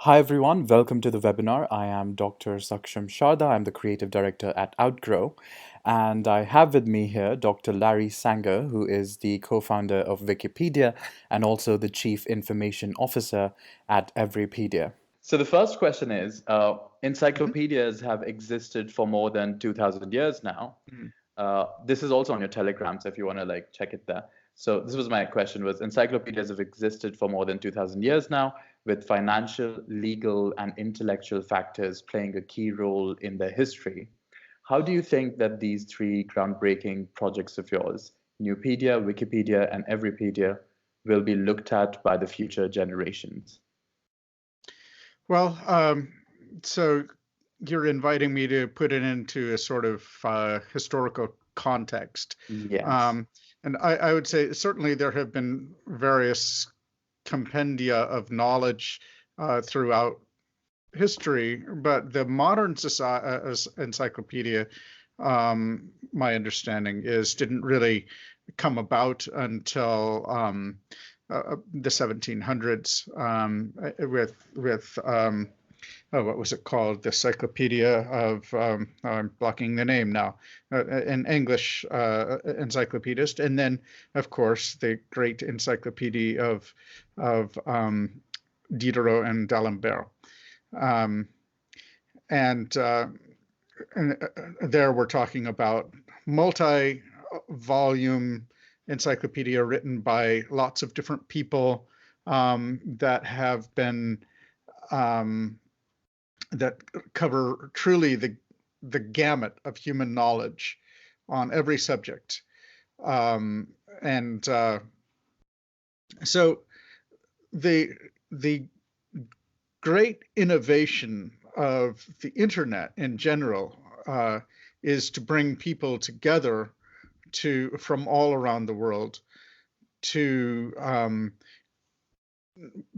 Hi everyone, welcome to the webinar. I am Dr. Saksham Sharda. I'm the creative director at Outgrow, and I have with me here Dr. Larry Sanger, who is the co-founder of Wikipedia and also the chief information officer at Everypedia. So the first question is, encyclopedias have existed for more than 2000 years now. This is also on your Telegram, so if you want to check it there. So this was my question: was encyclopedias have existed for more than 2000 years now, with financial, legal, and intellectual factors playing a key role in their history. How do you think that these three groundbreaking projects of yours, Newpedia, Wikipedia, and Everypedia, will be looked at by the future generations? Well, so you're inviting me to put it into a sort of historical context. Yes. And I would say certainly there have been various compendia of knowledge throughout history, but the modern encyclopedia, my understanding is, didn't really come about until the 1700s with what was it called? The Encyclopedia of, I'm blocking the name now, an English encyclopedist. And then, of course, the great encyclopedia of Diderot and d'Alembert. And there we're talking about multi-volume encyclopedia written by lots of different people that have been that cover truly the gamut of human knowledge on every subject. So the great innovation of the internet in general is to bring people together from all around the world to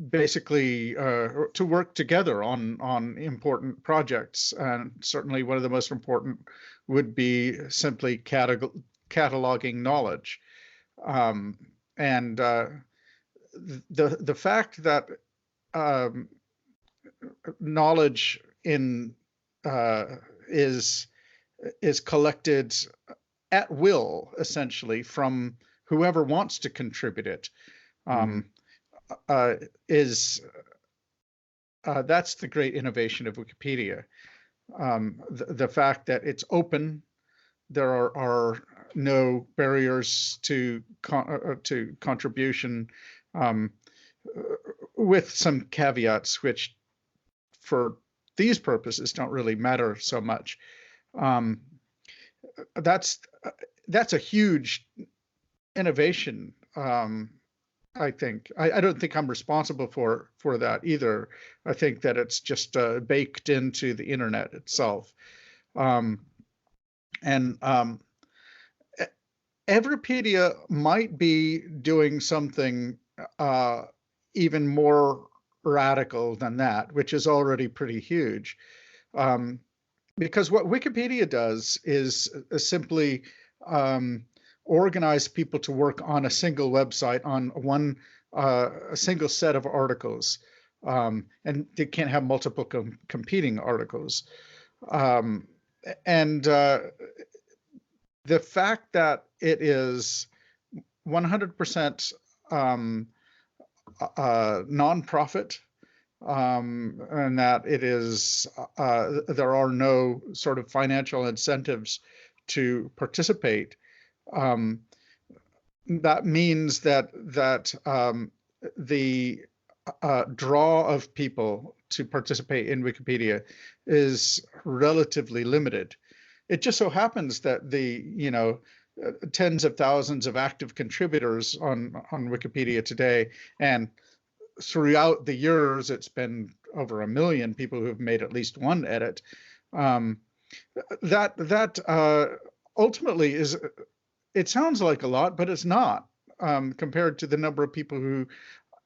basically to work together on important projects. And certainly one of the most important would be simply cataloging knowledge. The fact that knowledge is collected at will, essentially, from whoever wants to contribute it, that's the great innovation of Wikipedia. The fact that it's open, there are no barriers to contribution, with some caveats which for these purposes don't really matter so much. That's a huge innovation. I think I don't think I'm responsible for that either. I think that it's just baked into the internet itself. Everypedia might be doing something even more radical than that, which is already pretty huge. Because what Wikipedia does is simply organize people to work on a single website on a single set of articles, and they can't have multiple competing articles. The fact that it is 100% nonprofit, and that it is there are no sort of financial incentives to participate. That means that the draw of people to participate in Wikipedia is relatively limited. It just so happens that the tens of thousands of active contributors on Wikipedia today, and throughout the years it's been over 1 million people who have made at least one edit. That ultimately is, it sounds like a lot, but it's not, compared to the number of people who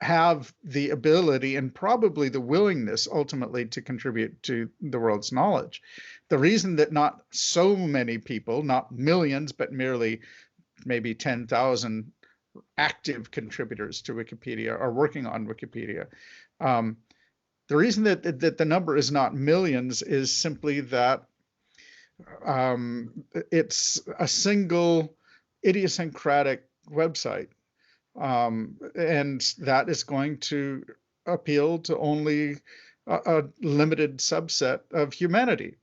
have the ability and probably the willingness ultimately to contribute to the world's knowledge. The reason that not so many people, not millions, but merely maybe 10,000 active contributors to Wikipedia are working on Wikipedia The reason that the number is not millions is simply that it's a single idiosyncratic website, and that is going to appeal to only a limited subset of humanity.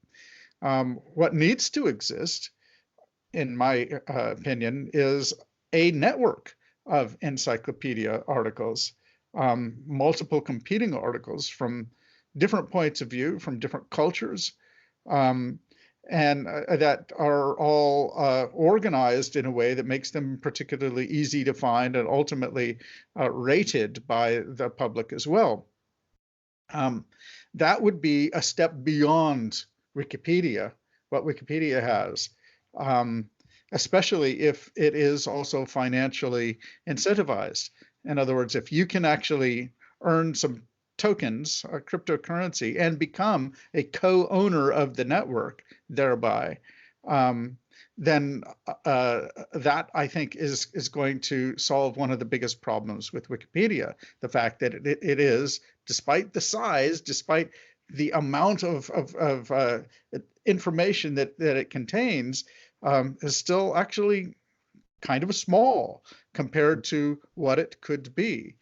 What needs to exist, in my opinion, is a network of encyclopedia articles, multiple competing articles from different points of view, from different cultures, um, and that are all organized in a way that makes them particularly easy to find and ultimately rated by the public as well. That would be a step beyond Wikipedia, what Wikipedia has, especially if it is also financially incentivized. In other words, if you can actually earn some tokens, a cryptocurrency, and become a co-owner of the network thereby, then that, I think, is going to solve one of the biggest problems with Wikipedia. The fact that it is, despite the size, despite the amount of information that it contains, is still actually kind of small compared to what it could be.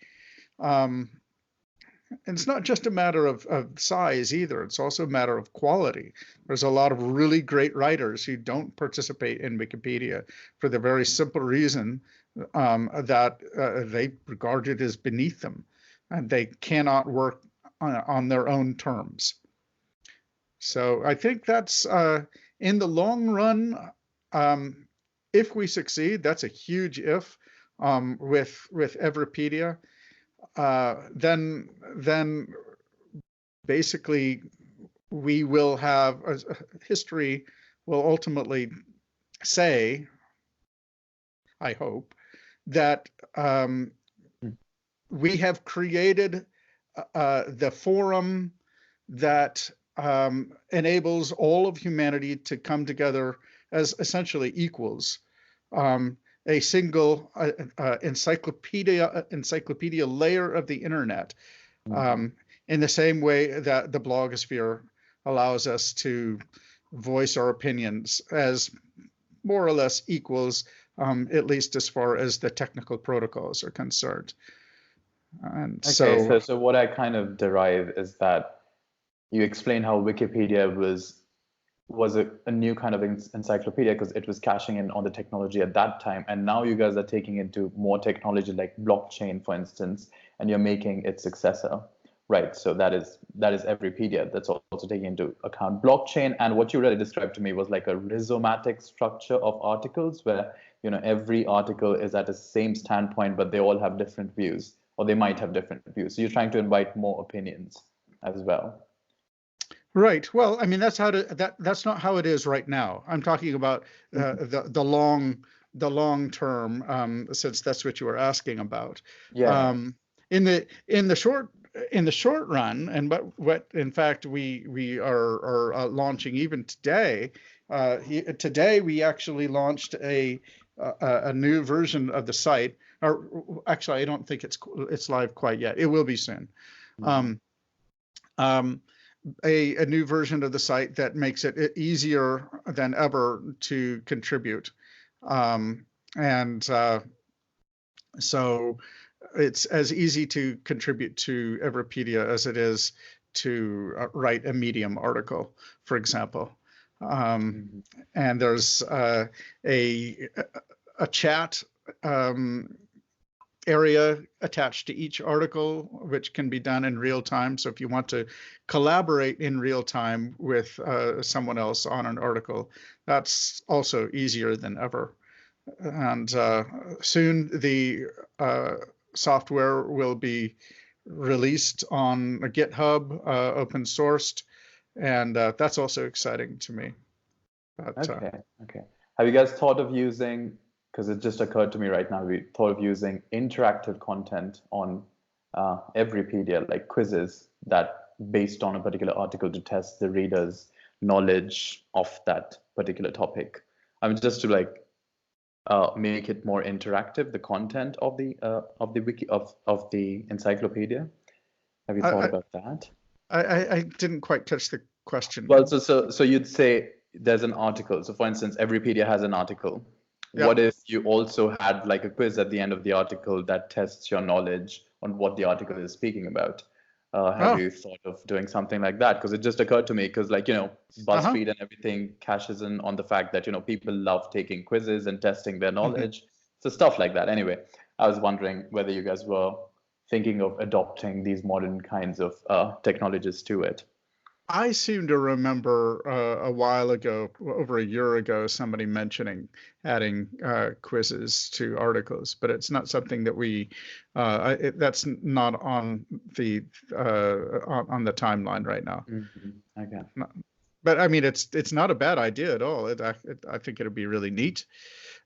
And it's not just a matter of size either. It's also a matter of quality. There's a lot of really great writers who don't participate in Wikipedia for the very simple reason that they regard it as beneath them, and they cannot work on their own terms. So I think that's, in the long run, if we succeed, that's a huge if, with Everipedia. Then basically we will have history will ultimately say, I hope, that we have created the forum that enables all of humanity to come together as essentially equals. A single encyclopedia layer of the internet, in the same way that the blogosphere allows us to voice our opinions as more or less equals, at least as far as the technical protocols are concerned. And Okay, so what I kind of derive is that you explain how Wikipedia was a new kind of encyclopedia because it was cashing in on the technology at that time, and now you guys are taking into more technology like blockchain, for instance, and you're making its successor, right? So that is Everipedia. That's also taking into account blockchain, and what you really described to me was like a rhizomatic structure of articles where every article is at the same standpoint, but they all have different views, or they might have different views. So you're trying to invite more opinions as well. Right. Well, I mean, that's not how it is right now. I'm talking about the long term, since that's what you were asking about. Yeah. In the short run, and what in fact we are launching even today. Today we actually launched a new version of the site. Or actually, I don't think it's live quite yet. It will be soon. A new version of the site that makes it easier than ever to contribute. So it's as easy to contribute to Everipedia as it is to write a Medium article, for example. And there's a chat area attached to each article, which can be done in real time. So if you want to collaborate in real time with someone else on an article, that's also easier than ever. And soon the software will be released on a GitHub, open sourced, and that's also exciting to me. But, okay. Have you guys thought of using, because it just occurred to me right now, we thought of using interactive content on Everipedia, like quizzes that based on a particular article to test the reader's knowledge of that particular topic? I mean, just to like make it more interactive, the content of the wiki of the encyclopedia. Have you thought about that? I didn't quite catch the Well, question. so you'd say there's an article. So for instance, Everypedia has an article. Yeah. What if you also had like a quiz at the end of the article that tests your knowledge on what the article is speaking about? Have Oh, you thought of doing something like that? Because it just occurred to me, because like, uh-huh. BuzzFeed and everything cashes in on the fact that, people love taking quizzes and testing their Mhm. knowledge. So stuff like that. Anyway, I was wondering whether you guys were thinking of adopting these modern kinds of technologies to it. I seem to remember a while ago, over a year ago, somebody mentioning adding quizzes to articles, but it's not something that that's not on the on the timeline right now. Okay. No- But I mean, it's not a bad idea at all. I think it'd be really neat.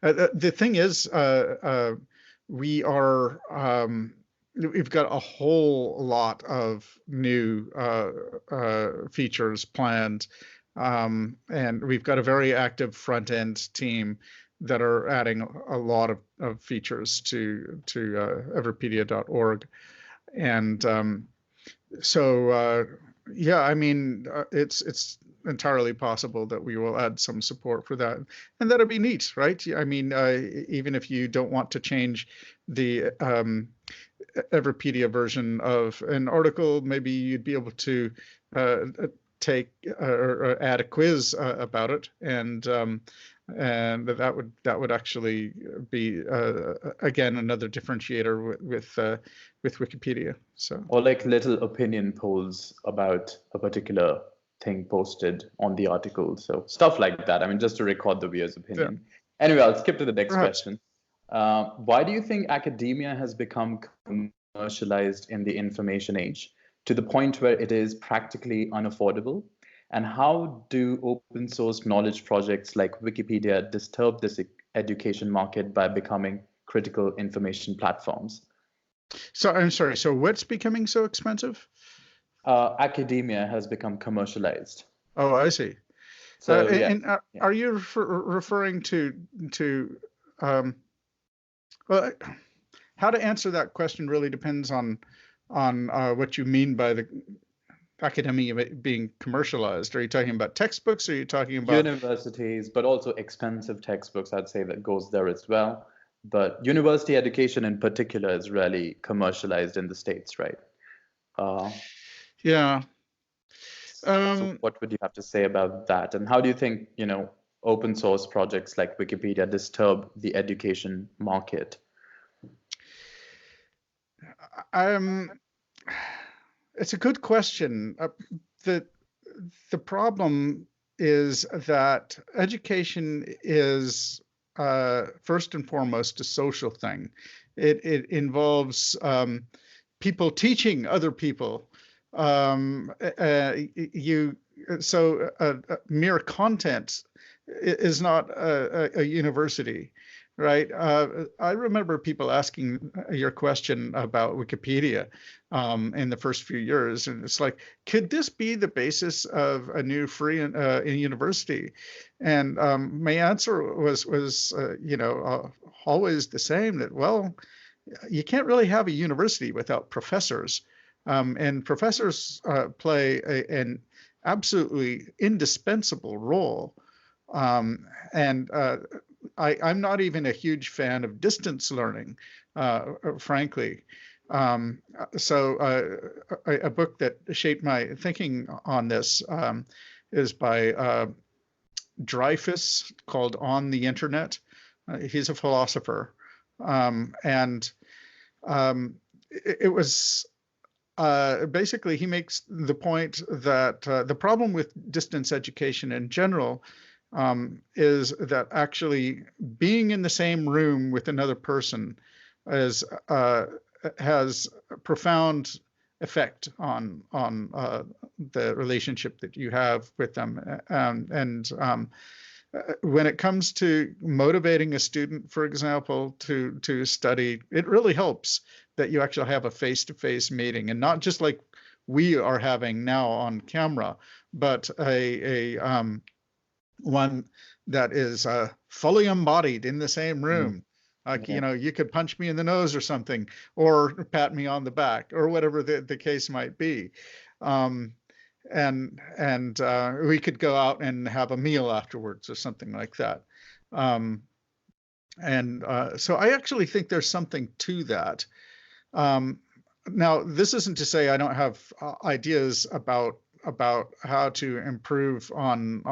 The thing is, we are we've got a whole lot of new features planned, and we've got a very active front end team that are adding a lot of features to everpedia.org. And yeah, I mean, it's entirely possible that we will add some support for that, and that'd be neat, right? I mean, even if you don't want to change the Everpedia version of an article, maybe you'd be able to uh, take or add a quiz about it, and that would actually be again another differentiator with Wikipedia. So Or like little opinion polls about a particular thing posted on the article. So stuff like that. I mean, just to record the viewer's yeah, opinion. Anyway, I'll skip to the next perhaps. question. Why do you think academia has become commercialized in the information age to the point where it is practically unaffordable? And how do open source knowledge projects like Wikipedia disturb this education market by becoming critical information platforms? So I'm sorry. So what's becoming so expensive? Academia has become commercialized. Oh, I see. So yeah, And yeah. are you referring to um, well, how to answer that question really depends on what you mean by the academia being commercialized. Are you talking about textbooks? Or are you talking about Universities, but also expensive textbooks, I'd say that goes there as well. But university education in particular is really commercialized in the States, right? Uh, yeah? so Um, what would you have to say about that? And how do you think, open source projects like Wikipedia disturb the education market? I'm. It's a good question. The the problem is that education is first and foremost a social thing. It involves people teaching other people. You so mere content is not a university, right? I remember people asking your question about Wikipedia in the first few years, and it's like, could this be the basis of a new free university? And my answer was always the same, that well, you can't really have a university without professors, and professors play an absolutely indispensable role. And I'm not even a huge fan of distance learning, frankly. So a book that shaped my thinking on this is by Dreyfus, called On the Internet. He's a philosopher. And it was basically, he makes the point that the problem with distance education in general is that actually being in the same room with another person is has a profound effect on the relationship that you have with them. And when it comes to motivating a student, for example, to study, it really helps that you actually have a face-to-face meeting, and not just like we are having now on camera, but a one that is fully embodied in the same room. Like, Yeah. you could punch me in the nose or something, or pat me on the back, or whatever the case might be. Um, and we could go out and have a meal afterwards or something like that. Um, and so I actually think there's something to that. Um, Now, this isn't to say I don't have ideas about how to improve on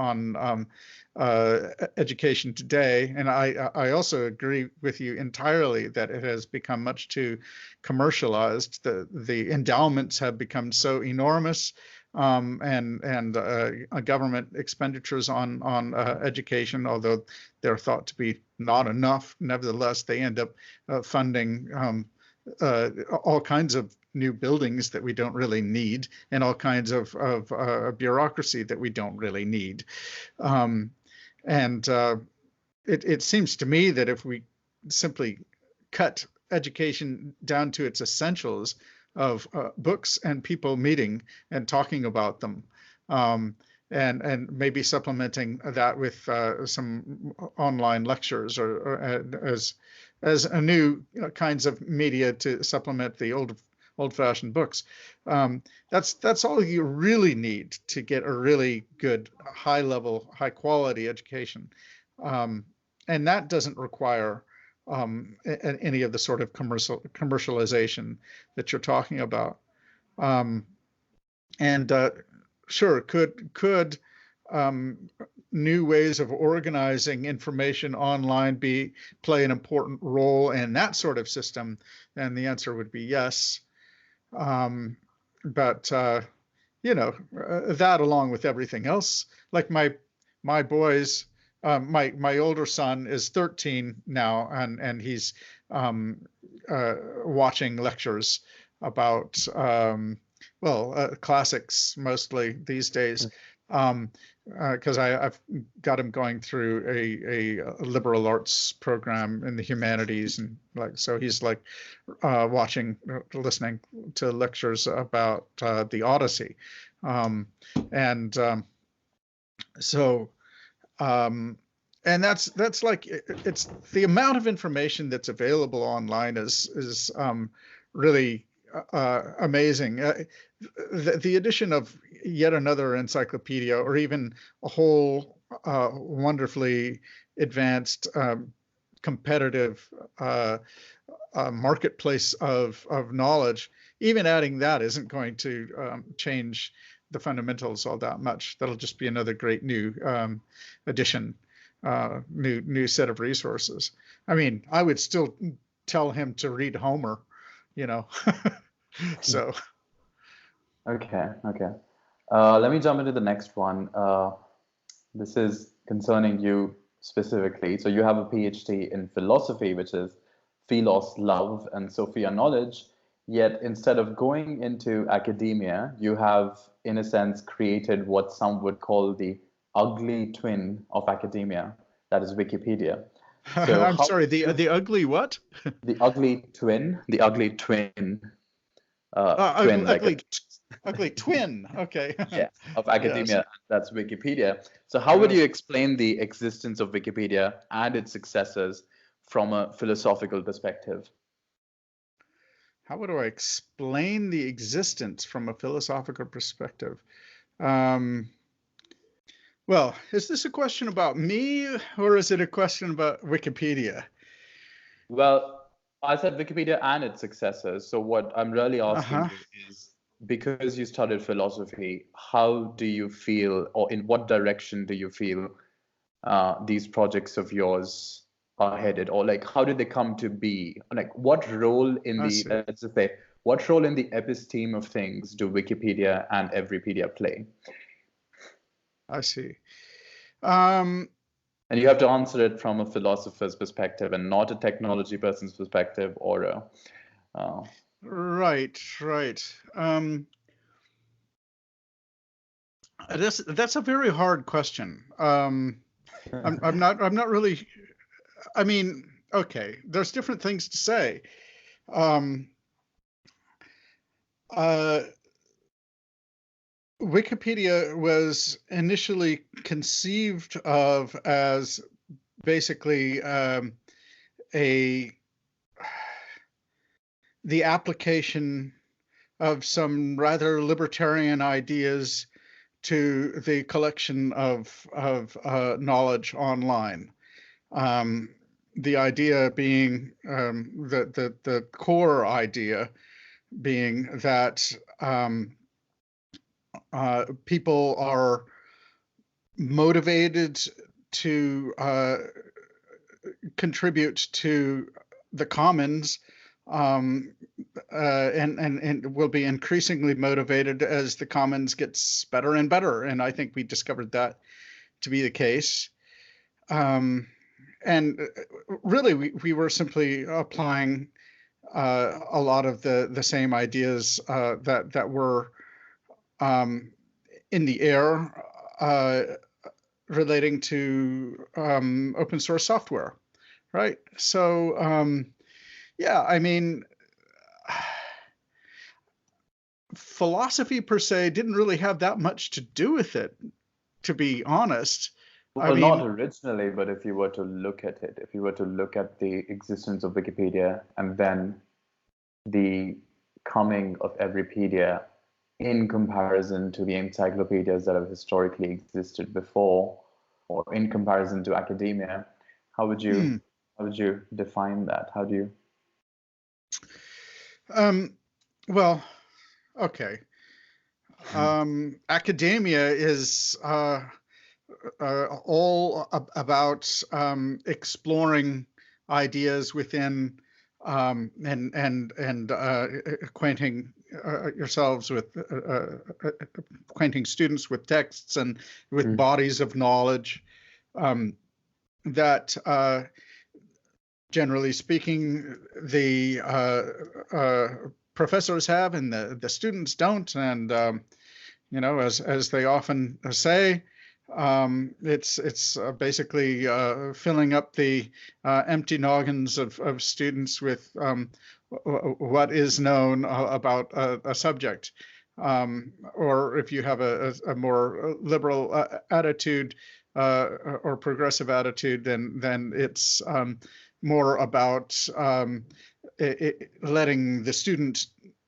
education today, and I also agree with you entirely that it has become much too commercialized. The endowments have become so enormous, and government expenditures on education, although they're thought to be not enough, nevertheless they end up funding all kinds of new buildings that we don't really need, and all kinds of bureaucracy that we don't really need. Um, and it seems to me that if we simply cut education down to its essentials of books and people meeting and talking about them, um, and maybe supplementing that with some online lectures, or as a new kinds of media to supplement the old-fashioned books. That's all you really need to get a really good, high-level, high-quality education. Um, and that doesn't require any of the sort of commercialization that you're talking about. Um, and sure, could um, new ways of organizing information online play an important role in that sort of system? And the answer would be yes. But that, along with everything else, like my boys, my older son is 13 now, and he's um, watching lectures about classics mostly these days. Because I've got him going through a liberal arts program in the humanities, and like, so he's like listening to lectures about the Odyssey, um, and so um, and that's like, it's the amount of information that's available online is really amazing. The addition of yet another encyclopedia, or even a whole wonderfully advanced competitive marketplace of knowledge, even adding that isn't going to change the fundamentals all that much. That'll just be another great new addition, new set of resources. I mean, I would still tell him to read Homer, you know. So Okay, okay. Let me jump into the next one. This is concerning you specifically. So you have a PhD in philosophy, which is philos, love, and sophia, knowledge. Yet instead of going into academia, you have, in a sense, created what some would call the ugly twin of academia, that is Wikipedia. So I'm how sorry, would you, the ugly what? the ugly twin, like a, Ugly twin. Okay. yes, of Yes. academia, that's Wikipedia. So how would Yes. you explain the existence of Wikipedia and its successors from a philosophical perspective? How would I explain the existence from a philosophical perspective? Um, well, is this a question about me, or is it a question about Wikipedia? Well, I said Wikipedia and its successors. So what I'm really asking Uh-huh. you is, because you studied philosophy, how do you feel, or in what direction do you feel these projects of yours are headed, or like how did they come to be? Like what role in I the, see. let's just say, what role in the episteme of things do Wikipedia and Everypedia play? I see. Um, And you have to answer it from a philosopher's perspective and not a technology person's perspective, or a right, right. That's a very hard question. I'm not really. I mean, okay, there's different things to say. Um, uh, Wikipedia was initially conceived of as basically the application of some rather libertarian ideas to the collection of knowledge online. The idea being the core idea being that people are motivated to contribute to the commons, and will be increasingly motivated as the commons gets better and better. And I think we discovered that to be the case. And really, we were simply applying a lot of the same ideas that were in the air relating to open source software, right? So yeah, I mean, philosophy per se didn't really have that much to do with it, to be honest. Well, not originally, but if you were to look at it, if you were to look at the existence of Wikipedia and then the coming of Everypedia in comparison to the encyclopedias that have historically existed before, or in comparison to academia, how would you define that? How do you? Well, okay. Academia is all about exploring ideas within and acquainting yourselves with acquainting students with texts and with bodies of knowledge that generally speaking the professors have and the students don't. And you know, as they often say, it's basically filling up the empty noggins of students with what is known about a subject. Or if you have a more liberal attitude or progressive attitude, then it's more about letting the student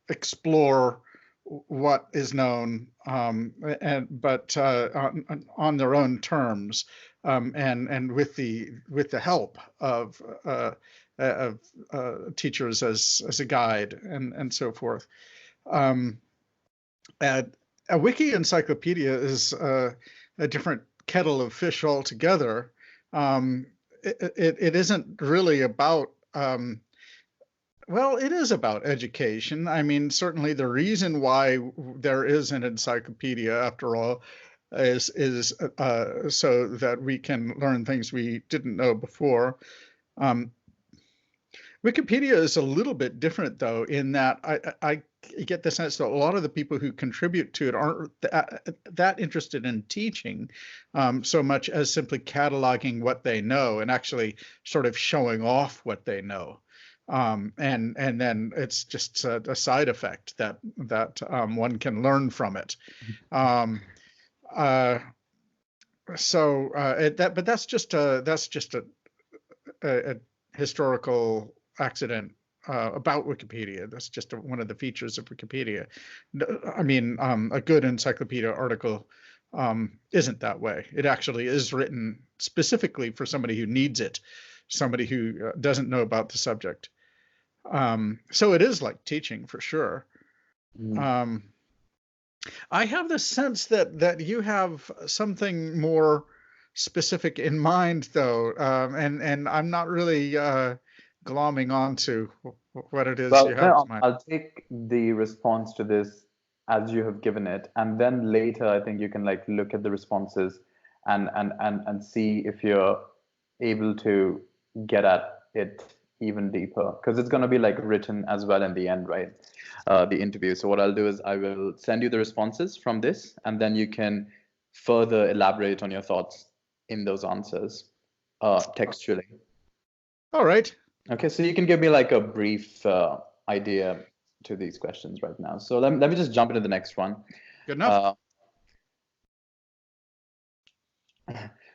explore what is known, but on their own terms, and with the help of teachers as a guide and so forth. A wiki encyclopedia is a different kettle of fish altogether. It isn't really about well, it is about education. I mean, certainly the reason why there is an encyclopedia, after all, is so that we can learn things we didn't know before. Wikipedia is a little bit different, though, in that I get the sense that a lot of the people who contribute to it aren't that interested in teaching so much as simply cataloging what they know and actually sort of showing off what they know. And then it's just a side effect that one can learn from it. But that's just a historical accident about Wikipedia. That's just one of the features of Wikipedia. I mean, a good encyclopedia article isn't that way. It actually is written specifically for somebody who needs it, somebody who doesn't know about the subject. So it is like teaching for sure. I have the sense that you have something more specific in mind, though, and I'm not really glomming onto what it is you have in mind. I'll take the response to this as you have given it, and then later I think you can like look at the responses and see if you're able to get at it even deeper, because it's going to be like written as well in the end, right? The interview. So what I'll do is I will send you the responses from this, and then you can further elaborate on your thoughts in those answers textually. All right. Okay, so you can give me like a brief idea to these questions right now. So let me just jump into the next one. Good enough.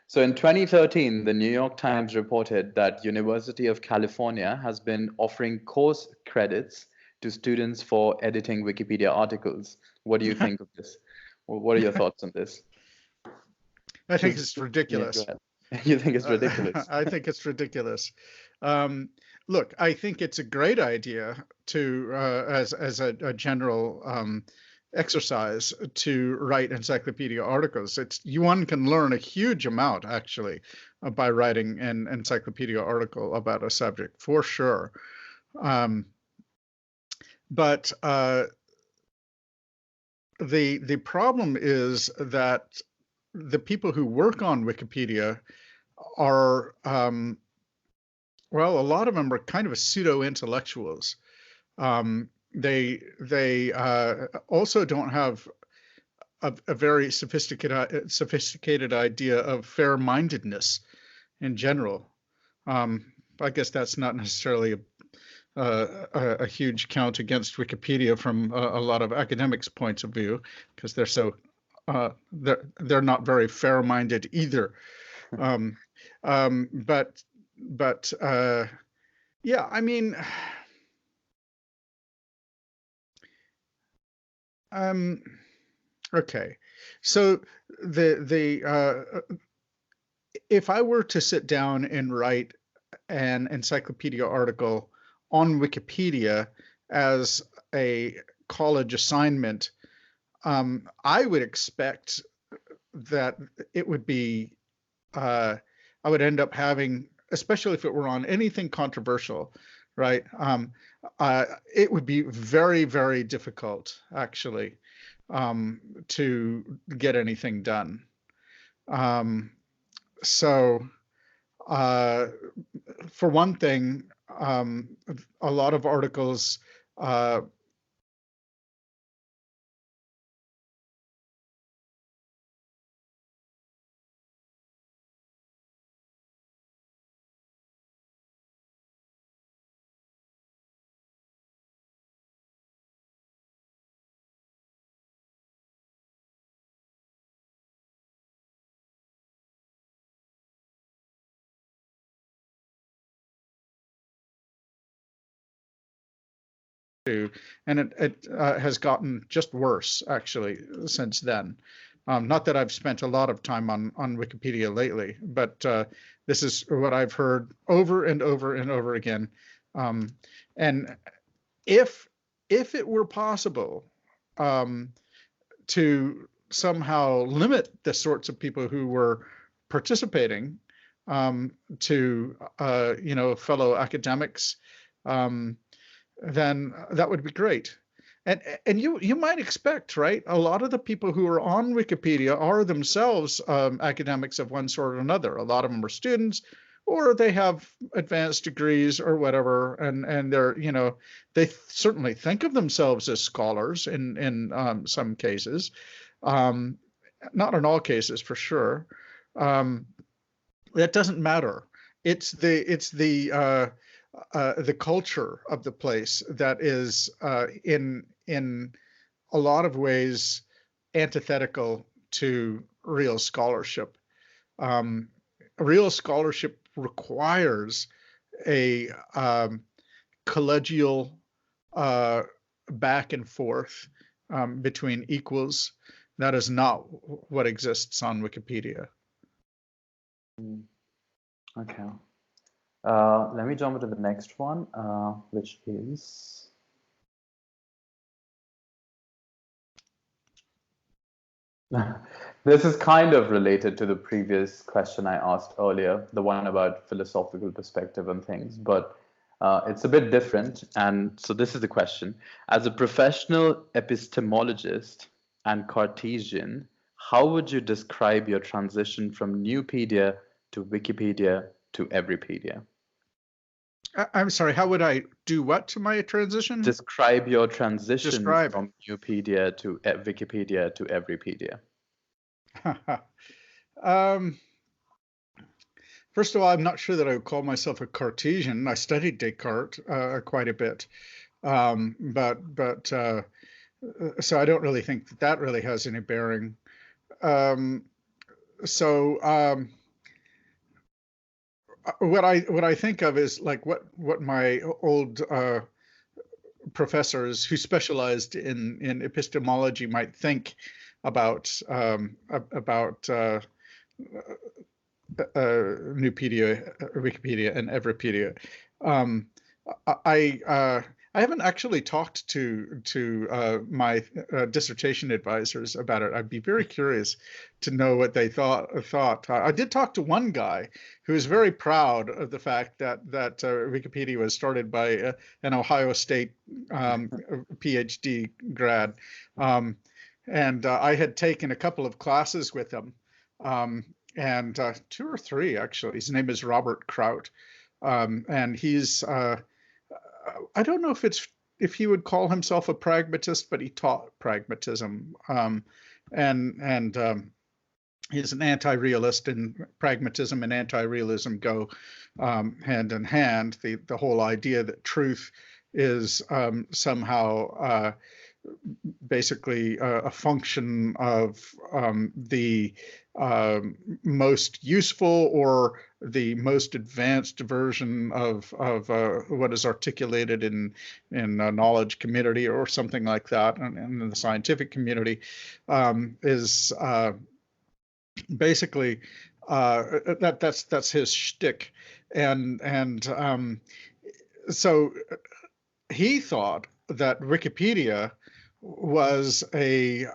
So in 2013, the New York Times reported that University of California has been offering course credits to students for editing Wikipedia articles. What do you think of this? What are your thoughts on this? I think it's Yeah, go ridiculous. ahead. You think it's ridiculous? I think it's ridiculous. Look, I think it's a great idea to, as a general exercise, to write encyclopedia articles. One can learn a huge amount actually by writing an encyclopedia article about a subject, for sure. But the problem is that the people who work on Wikipedia are, well, a lot of them are kind of pseudo-intellectuals. They also don't have a very sophisticated idea of fair-mindedness in general. I guess that's not necessarily a huge count against Wikipedia from a lot of academics' points of view, because they're not very fair-minded either. But yeah, I mean, okay. So if I were to sit down and write an encyclopedia article on Wikipedia as a college assignment, I would expect that it would be, I would end up having, especially if it were on anything controversial, right? It would be very, very difficult, actually, to get anything done. So, for one thing, a lot of articles and it has gotten just worse actually since then. Not that I've spent a lot of time on Wikipedia lately, but this is what I've heard over and over and over again. And if it were possible to somehow limit the sorts of people who were participating to fellow academics, then that would be great. And you might expect, right? A lot of the people who are on Wikipedia are themselves academics of one sort or another. A lot of them are students, or they have advanced degrees or whatever, and they're, they certainly think of themselves as scholars in some cases, not in all cases for sure. That doesn't matter. It's the culture of the place that is in a lot of ways antithetical to real scholarship. Real scholarship requires a collegial back and forth between equals. That is not what exists on Wikipedia. Okay. Let me jump into the next one, which is... This is kind of related to the previous question I asked earlier, the one about philosophical perspective and things, but it's a bit different. And so this is the question. As a professional epistemologist and Cartesian, how would you describe your transition from Newpedia to Wikipedia to Everypedia? I'm sorry, how would I do what to my transition? Describe your transition from Newpedia to Wikipedia to Everypedia. First of all, I'm not sure that I would call myself a Cartesian. I studied Descartes quite a bit, but so I don't really think that really has any bearing. what I think of is like what my old professors who specialized in epistemology might think about Nupedia, Wikipedia, and Everpedia. Um, I haven't actually talked to my dissertation advisors about it. I'd be very curious to know what they thought. I did talk to one guy who was very proud of the fact that Wikipedia was started by an Ohio State PhD grad, and I had taken a couple of classes with him. And two or three actually. His name is Robert Kraut, and he's I don't know if he would call himself a pragmatist, but he taught pragmatism, and he's an anti-realist, and pragmatism and anti-realism go hand in hand. The whole idea that truth is somehow basically a function of the most useful or the most advanced version of what is articulated in a knowledge community or something like that, and in the scientific community, is basically that's his shtick, and so he thought that Wikipedia was a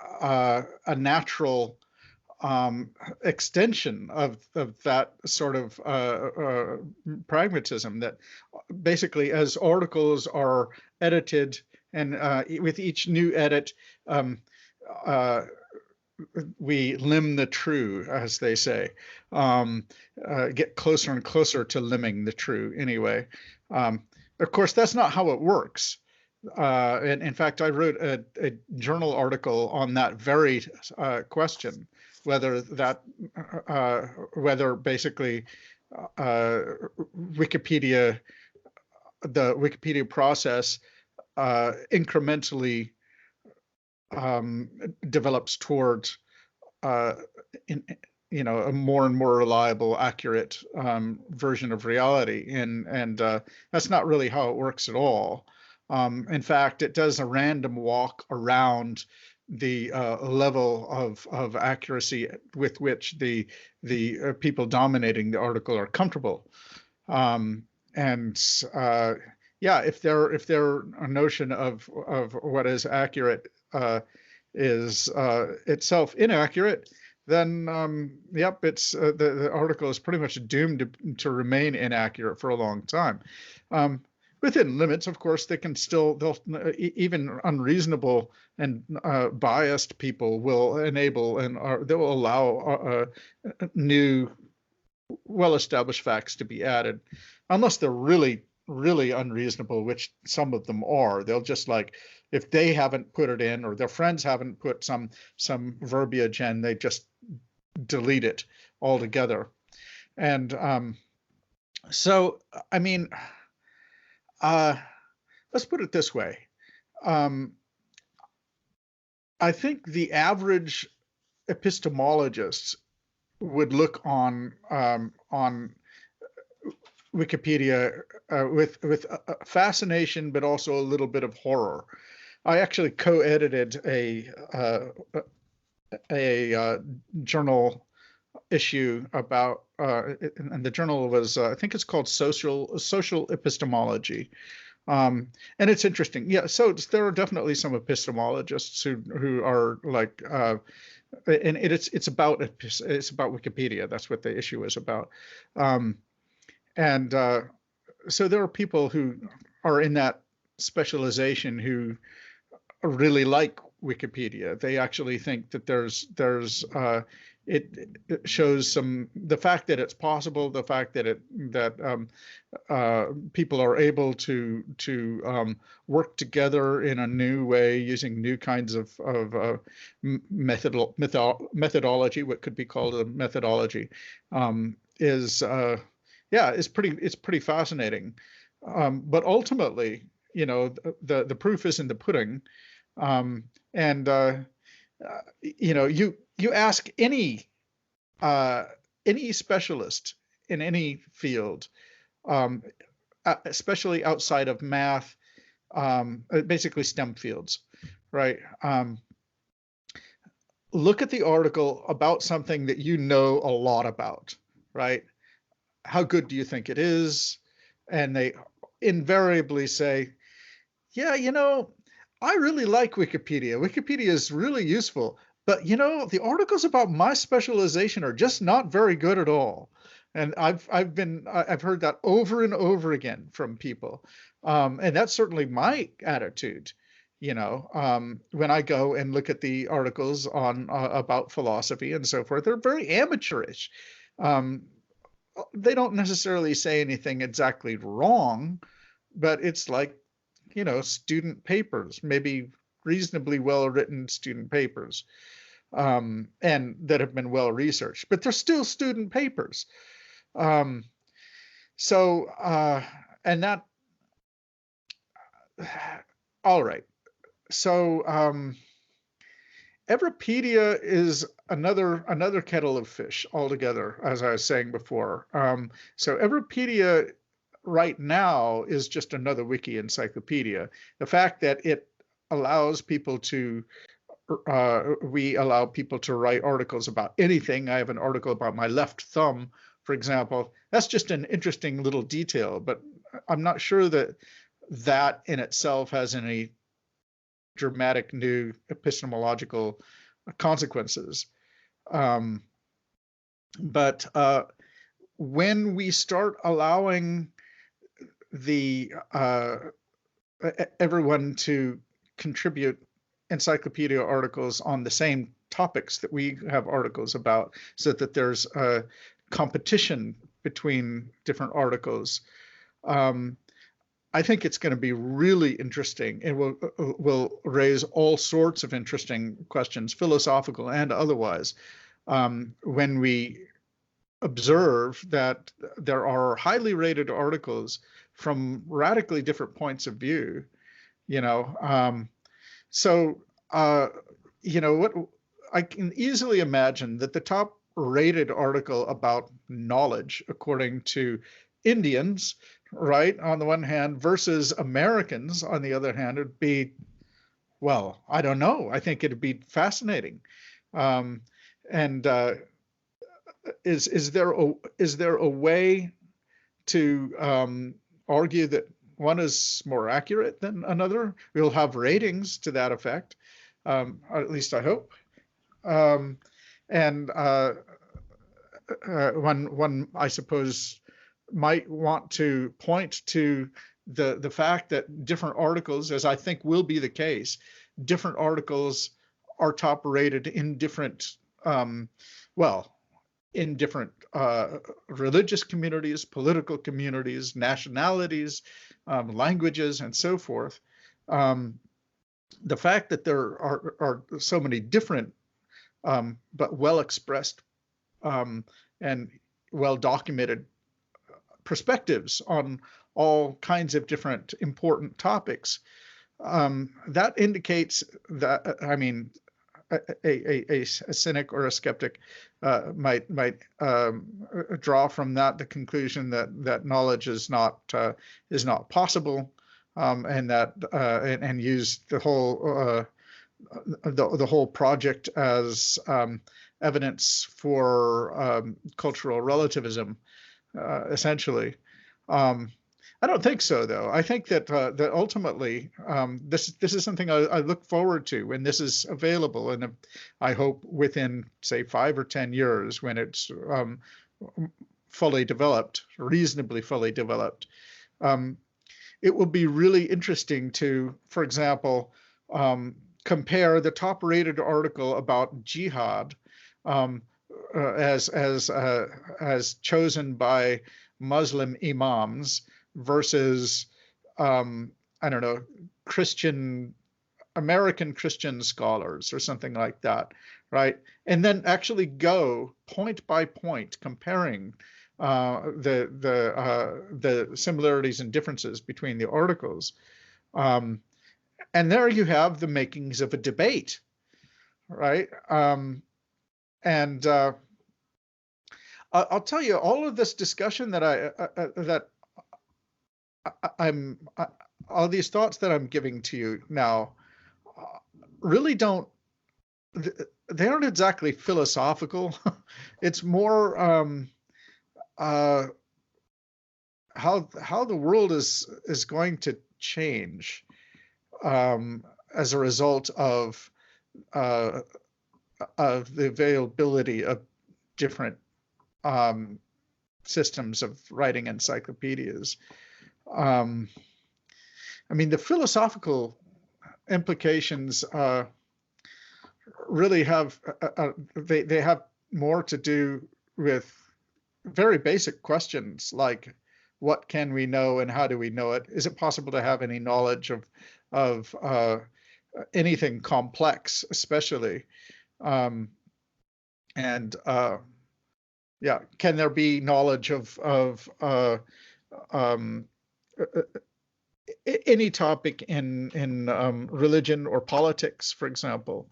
natural extension of that sort of pragmatism, that basically as articles are edited and with each new edit, we limn the true, as they say, get closer and closer to limbing the true anyway. Of course, that's not how it works. And in fact, I wrote a journal article on that very question, whether basically Wikipedia, the Wikipedia process incrementally develops towards a more and more reliable, accurate version of reality, and that's not really how it works at all. In fact, it does a random walk around the level of accuracy with which the people dominating the article are comfortable. And yeah, if their notion of what is accurate is itself inaccurate, then yep, it's the article is pretty much doomed to remain inaccurate for a long time. Within limits, of course, they'll even unreasonable and biased people will enable and they will allow new, well-established facts to be added, unless they're really, really unreasonable, which some of them are. They'll just, like, if they haven't put it in or their friends haven't put some verbiage in, they just delete it altogether. And so, I mean, let's put it this way. I think the average epistemologist would look on Wikipedia with fascination, but also a little bit of horror. I actually co-edited a journal issue about, and the journal was, I think it's called Social Epistemology. And it's interesting. Yeah, so there are definitely some epistemologists who are like, and it's about Wikipedia. That's what the issue is about. And so there are people who are in that specialization who really like Wikipedia. They actually think that it shows the fact that it's possible, the fact that people are able to work together in a new way using new kinds of methodology, what could be called a methodology, is pretty fascinating. But ultimately, the proof is in the pudding, you ask any specialist in any field, especially outside of math, basically STEM fields, right? Look at the article about something that you know a lot about, right? How good do you think it is? And they invariably say, yeah, I really like Wikipedia. Wikipedia is really useful, but the articles about my specialization are just not very good at all. And I've heard that over and over again from people, and that's certainly my attitude. When I go and look at the articles on about philosophy and so forth, they're very amateurish. Um, they don't necessarily say anything exactly wrong, but it's like student papers, maybe reasonably well-written student papers, and that have been well-researched, but they're still student papers. Um, so, and that, all right. So, Everipedia is another kettle of fish altogether, as I was saying before. So Everipedia right now is just another wiki encyclopedia. The fact that it allows people to we allow people to write articles about anything. I have an article about my left thumb, for example. That's just an interesting little detail, but I'm not sure that that in itself has any dramatic new epistemological consequences. But when we start allowing the everyone to contribute encyclopedia articles on the same topics that we have articles about, so that there's a competition between different articles, I think it's going to be really interesting. It will raise all sorts of interesting questions, philosophical and otherwise, when we observe that there are highly rated articles from radically different points of view. So what I can easily imagine that the top rated article about knowledge, according to Indians, right, on the one hand, versus Americans on the other hand, would be, well, I don't know. I think it'd be fascinating. And is there a way to argue that one is more accurate than another? We'll have ratings to that effect, or at least I hope. And one, I suppose, might want to point to the fact that different articles, as I think will be the case, different articles are top rated in different, in different religious communities, political communities, nationalities, languages, and so forth. The fact that there are so many different but well-expressed and well-documented perspectives on all kinds of different important topics, that indicates that, I mean, a cynic or a skeptic might draw from that the conclusion that knowledge is not possible, and that and use the whole project as evidence for cultural relativism, essentially. I don't think so, though. I think that that ultimately this is something I look forward to when this is available, and I hope within, say, 5 or 10 years, when it's fully developed, reasonably fully developed. It will be really interesting to, for example, compare the top-rated article about jihad as chosen by Muslim imams versus I don't know, American Christian scholars or something like that, right? And then actually go point by point comparing the similarities and differences between the articles. And there you have the makings of a debate, right? And I'll tell you, all of this discussion that I'm, all these thoughts that I'm giving to you now, really don't, they aren't exactly philosophical. It's more how the world is going to change as a result of the availability of different systems of writing encyclopedias. I mean, the philosophical implications really have they have more to do with very basic questions like what can we know and how do we know it? Is it possible to have any knowledge of anything complex, especially? And yeah, can there be knowledge of any topic in religion or politics, for example?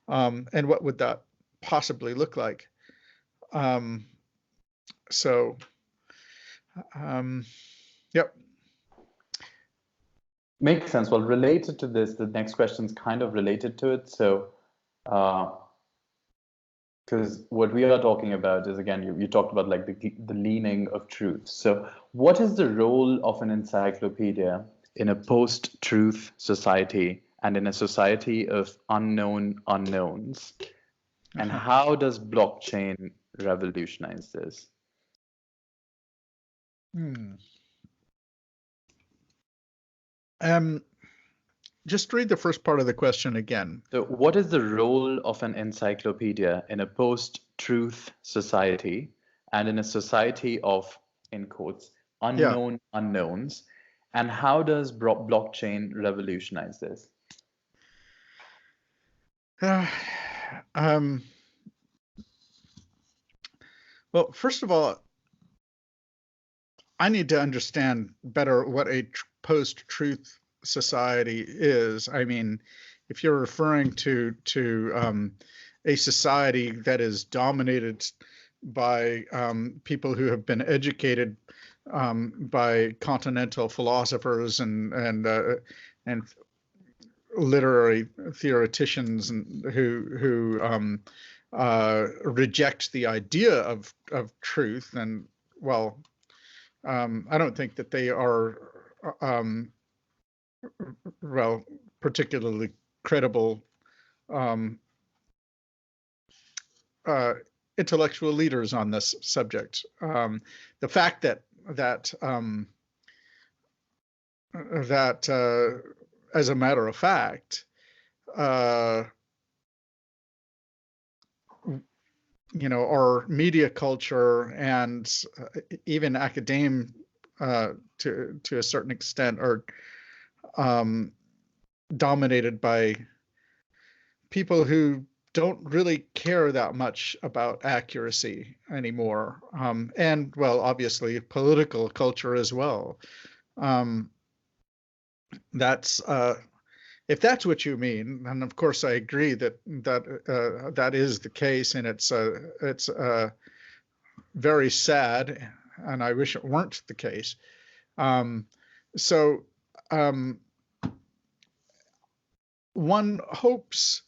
And what would that possibly look like? So, yep. Makes sense. Well, related to this, the next question is kind of related to it. So, because what we are talking about is, again, you talked about like the leaning of truth. So what is the role of an encyclopedia in a post-truth society and in a society of unknown unknowns? And how does blockchain revolutionize this? Just read the first part of the question again. So what is the role of an encyclopedia in a post-truth society and in a society of, in quotes, unknown unknowns? And how does blockchain revolutionize this? Well, first of all, I need to understand better what a post-truth society is. I mean, if you're referring to a society that is dominated by people who have been educated by continental philosophers and literary theoreticians and who reject the idea of truth, and well, I don't think that they are well, particularly credible intellectual leaders on this subject. The fact that as a matter of fact, you know, our media culture and even academia to a certain extent are dominated by people who don't really care that much about accuracy anymore. And well, obviously political culture as well. That's if that's what you mean, and of course I agree that that is the case, and it's very sad, and I wish it weren't the case. So one hopes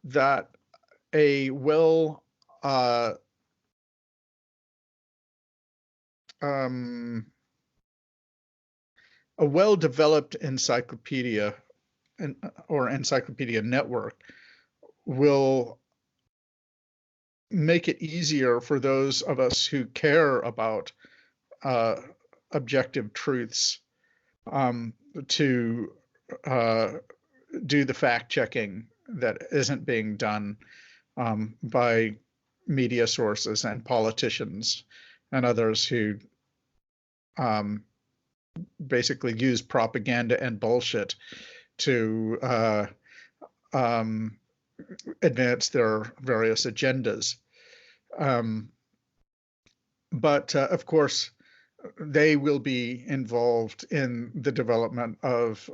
that a well-developed encyclopedia or encyclopedia network will make it easier for those of us who care about objective truths to do the fact checking that isn't being done by media sources and politicians and others who basically use propaganda and bullshit to advance their various agendas. But of course, they will be involved in the development of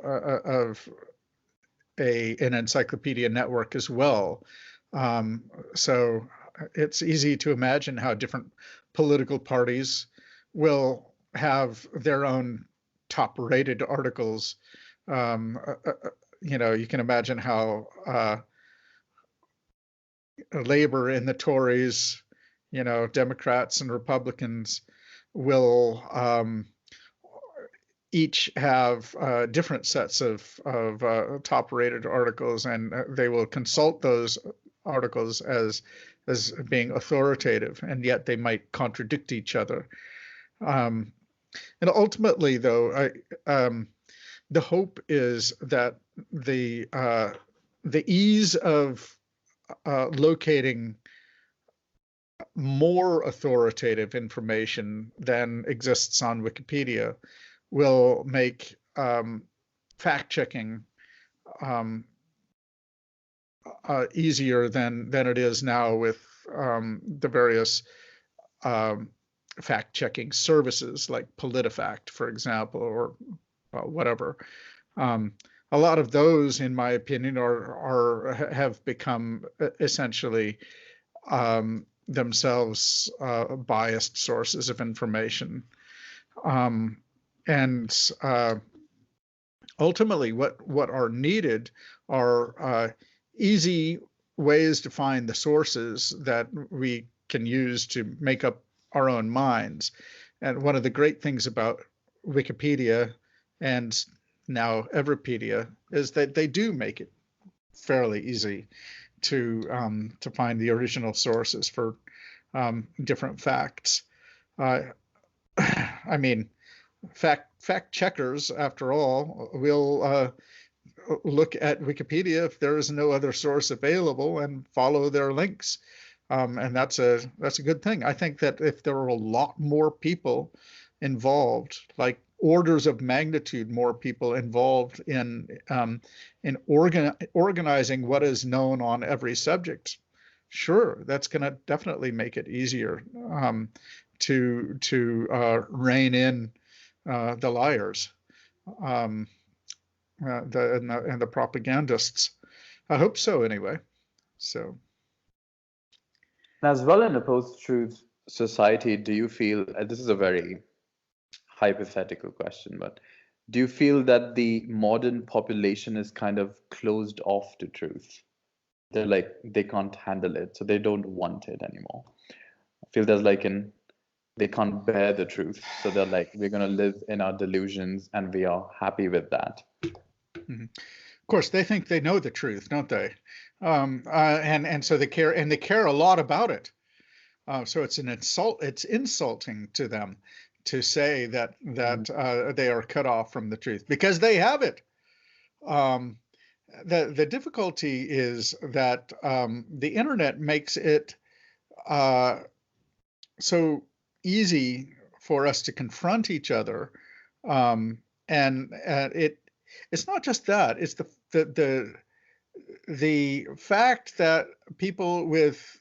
an encyclopedia network as well. So it's easy to imagine how different political parties will have their own top-rated articles. You can imagine how Labor and the Tories, Democrats and Republicans will each have different sets of top-rated articles, and they will consult those articles as being authoritative, and yet they might contradict each other. And ultimately, though, the hope is that the ease of locating more authoritative information than exists on Wikipedia will make fact-checking easier than it is now with the various fact-checking services like PolitiFact, for example, or whatever. A lot of those, in my opinion, have become essentially themselves biased sources of information. And ultimately, what are needed are easy ways to find the sources that we can use to make up our own minds. And one of the great things about Wikipedia and now Everpedia is that they do make it fairly easy to find the original sources for different facts. I mean, fact checkers, after all, will look at Wikipedia if there is no other source available and follow their links. And that's a good thing. I think that if there were a lot more people involved, like orders of magnitude more people involved in organizing what is known on every subject, sure, that's going to definitely make it easier to rein in the liars and the propagandists. I hope so, anyway. So, as well, in a post-truth society, do you feel, this is a very hypothetical question, but do you feel that the modern population is kind of closed off to truth? They're like, they can't handle it, so they don't want it anymore. I feel there's like they can't bear the truth, so they're like, we're going to live in our delusions and we are happy with that. Mm-hmm. Of course, they think they know the truth, don't they? And so they care a lot about it. So it's an insult. It's insulting to them to say that they are cut off from the truth because they have it. The difficulty is that the internet makes it so easy for us to confront each other, and it's not just that. It's the fact that people with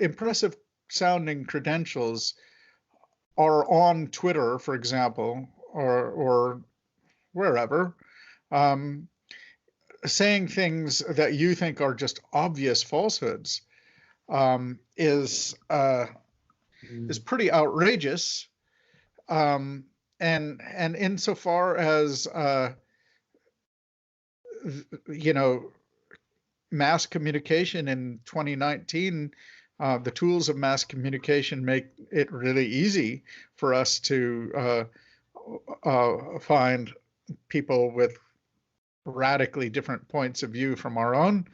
impressive sounding credentials are on Twitter, for example, or wherever, saying things that you think are just obvious falsehoods is pretty outrageous. And insofar as mass communication in 2019, the tools of mass communication make it really easy for us to find people with radically different points of view from our own.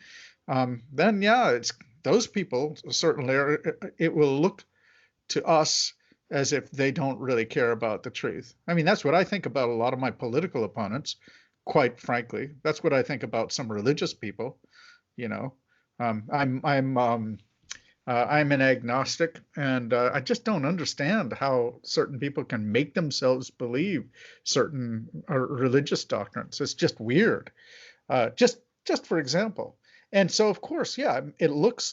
Then, yeah, it's those people certainly it will look to us as if they don't really care about the truth. I mean, that's what I think about a lot of my political opponents, quite frankly. That's what I think about some religious people. I'm an agnostic, and I just don't understand how certain people can make themselves believe certain religious doctrines. It's just weird. Just for example. And so, of course, yeah, it looks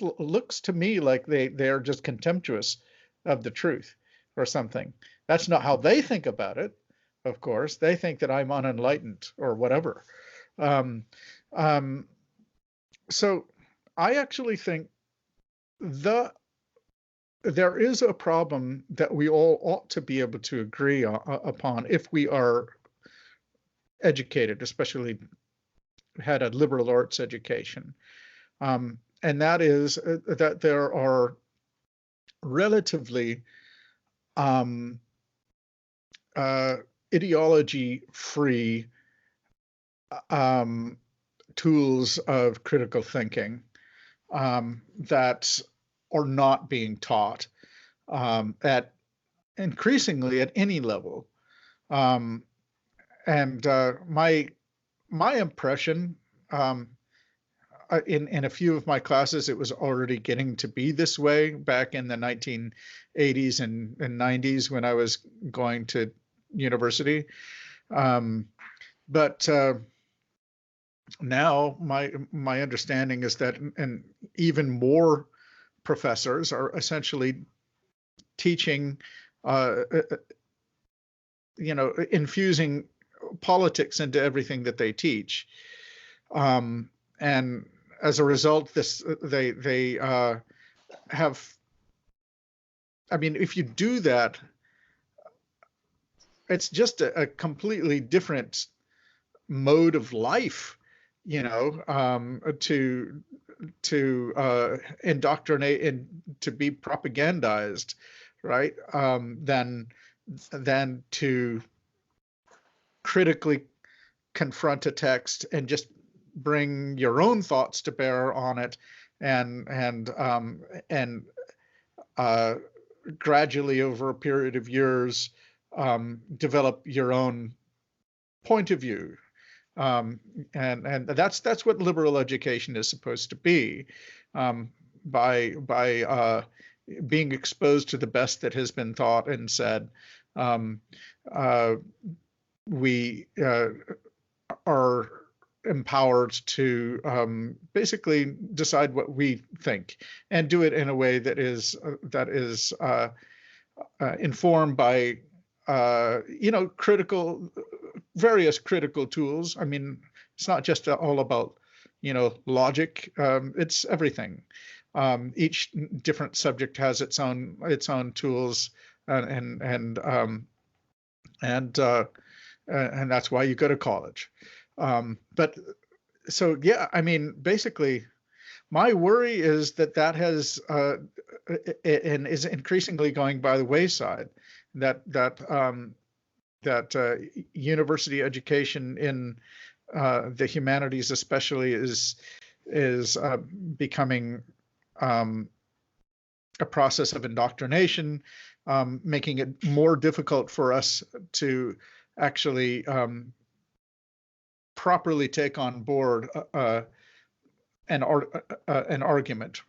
to me like they are just contemptuous of the truth or something. That's not how they think about it. Of course, they think that I'm unenlightened or whatever. So I actually think the there is a problem that we all ought to be able to agree upon if we are educated, especially had a liberal arts education. And that is that there are relatively um, ideology-free um, tools of critical thinking that are not being taught at increasingly at any level. Um, and my impression in a few of my classes, it was already getting to be this way back in the 1980s and 90s when I was going to university. Um, but now my understanding is that and even more professors are essentially teaching, infusing politics into everything that they teach. And as a result, they have. I mean, if you do that, it's just a completely different mode of life, to indoctrinate and to be propagandized, right? Than to critically confront a text and just bring your own thoughts to bear on it, and gradually over a period of years develop your own point of view. And that's what liberal education is supposed to be, by being exposed to the best that has been thought and said. Um, uh, we are empowered to basically decide what we think and do it in a way that is informed by various critical tools. I mean, it's not just all about logic. It's everything. Each different subject has its own tools, and that's why you go to college. But so yeah, I mean, basically, my worry is that has and is increasingly going by the wayside. That university education in the humanities, especially, is becoming a process of indoctrination, making it more difficult for us to actually properly take on board an argument.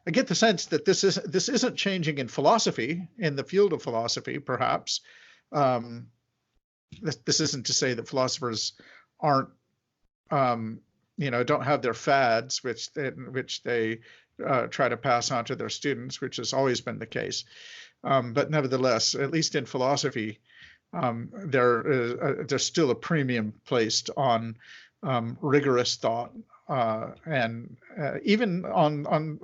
I get the sense that this isn't changing in philosophy, in the field of philosophy, perhaps. This isn't to say that philosophers aren't, don't have their fads, which they try to pass on to their students, which has always been the case. But nevertheless, at least in philosophy, there's still a premium placed on rigorous thought, and even on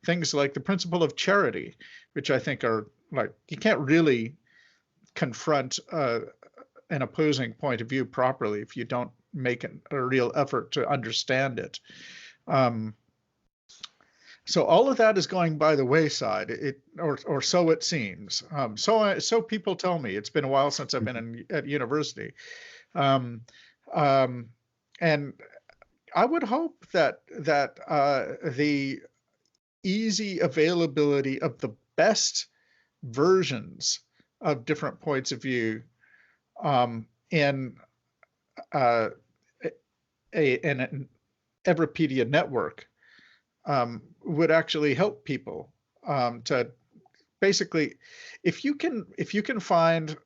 things like the principle of charity, which I think are like, you can't really confront an opposing point of view properly if you don't make a real effort to understand it. So all of that is going by the wayside, or so it seems. So people tell me. It's been a while since I've been at university, and I would hope that the easy availability of the best versions of different points of view in an Everpedia network would actually help people to basically, if you can find,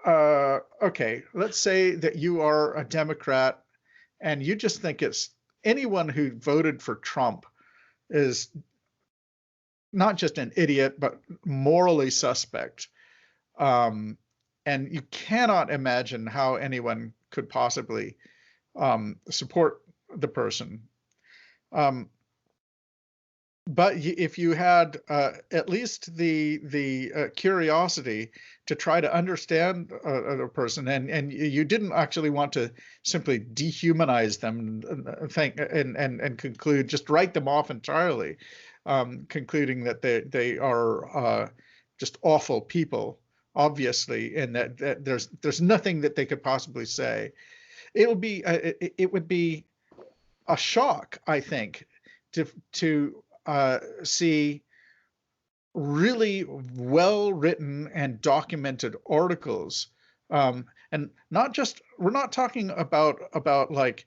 okay, let's say that you are a Democrat and you just think it's anyone who voted for Trump is not just an idiot, but morally suspect. And you cannot imagine how anyone could possibly support the person. Um, but if you had at least the curiosity to try to understand a person, and you didn't actually want to simply dehumanize them and think and conclude, just write them off entirely, concluding that they are just awful people, obviously, and that there's nothing that they could possibly say. It would be a shock, I think, to see really well written and documented articles, and not just, we're not talking about like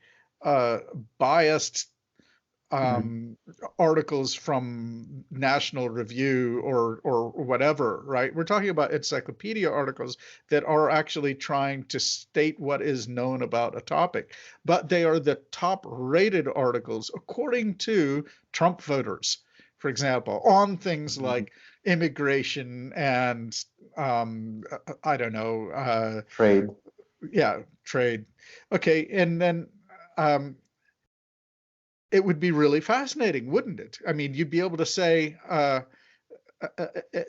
biased Mhm. articles from National Review or whatever, right? We're talking about encyclopedia articles that are actually trying to state what is known about a topic, but they are the top rated articles according to Trump voters, for example, on things Mhm. like immigration and I don't know, Trade. yeah, trade. Okay, and then um, it would be really fascinating, wouldn't it? I mean, you'd be able to say, uh, uh, uh,